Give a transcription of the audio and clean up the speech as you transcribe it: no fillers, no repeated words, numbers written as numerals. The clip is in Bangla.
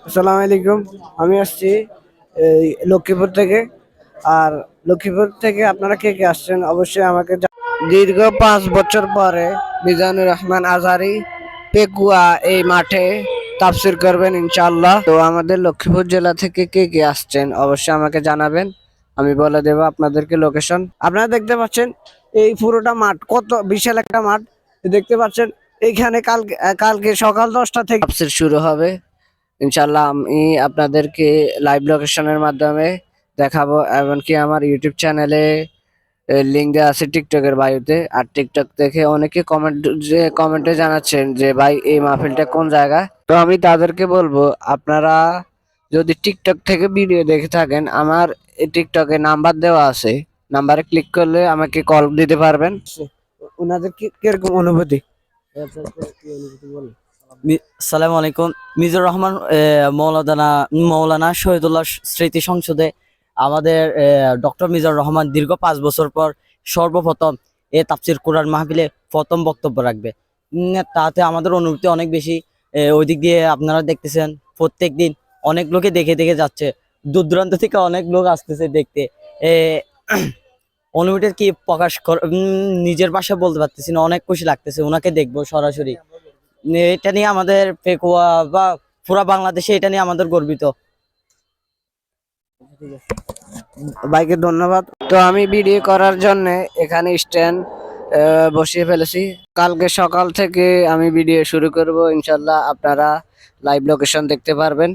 আসসালামু আলাইকুম। আমি আসছি এই লক্ষ্মীপুর থেকে। আর লক্ষ্মীপুর থেকে আপনারা কে কে আসছেন অবশ্যই আমাকে দীর্ঘ 5 বছর পরে মিজানুর রহমান আজহারি পেকুয়া এই মাঠে তাফসীর করবেন ইনশাআল্লাহ। তো আমাদের লক্ষ্মীপুর জেলা থেকে কে কে আসছেন অবশ্যই আমাকে জানাবেন। আমি বলে দেব আপনাদেরকে লোকেশন। আপনারা দেখতে পাচ্ছেন এই পুরোটা মাঠ কত বিশাল একটা মাঠ দেখতে পাচ্ছেন। এইখানে কালকে কালকে সকাল 10টা থেকে তাফসীর শুরু হবে ইনশাল্লাহ। আমি আপনাদেরকে লাইভ লোকেশনের মাধ্যমে দেখাবো, এমনকি আমার ইউটিউব চ্যানেলে লিঙ্ক দেওয়া আছে টিকটকের বায়ুতে। আর টিকটক দেখে অনেকে কমেন্টে জানাচ্ছেন যে ভাই এই মাহফিলটা কোন জায়গায়। তো আমি তাদেরকে বলবো, আপনারা যদি টিকটক থেকে ভিডিও দেখে থাকেন, আমার এই টিকটকে নাম্বার দেওয়া আছে, নাম্বারে ক্লিক করলে আমাকে কল দিতে পারবেন। ওনাদের কিরকম অনুভূতি বলেন। সালাম আলাইকুম। মিজুর রহমান মৌলানা শহীদুল্লাহ স্মৃতি সংসদে আমাদের ডক্টর মিজানুর রহমান দীর্ঘ 5 বছর পর সর্বপ্রথম তাফসীর কোরআন মাহফিলে প্রথম বক্তব্য রাখবে। তাতে আমাদের অনুভূতি অনেক বেশি। ওই দিক দিয়ে আপনারা দেখতেছেন প্রত্যেক দিন অনেক লোকে দেখে দেখে যাচ্ছে, দূর দূরান্ত থেকে অনেক লোক আসতেছে দেখতে। অনুভূতি কি প্রকাশ নিজের ভাষায় বলতে পারতেছি না, অনেক খুশি লাগতেছে ওনাকে দেখবো সরাসরি। এটা নিয়ে আমাদের পেকুয়া বা পুরা বাংলাদেশে এটা নিয়ে আমাদের গর্বিত। ভাইকে ধন্যবাদ। তো আমি ভিডিও করার জন্য এখানে স্ট্যান্ড বসিয়ে ফেলেছি। কালকে সকাল থেকে আমি ভিডিও শুরু করব ইনশাল্লাহ। আপনারা লাইভ লোকেশন দেখতে পারবেন।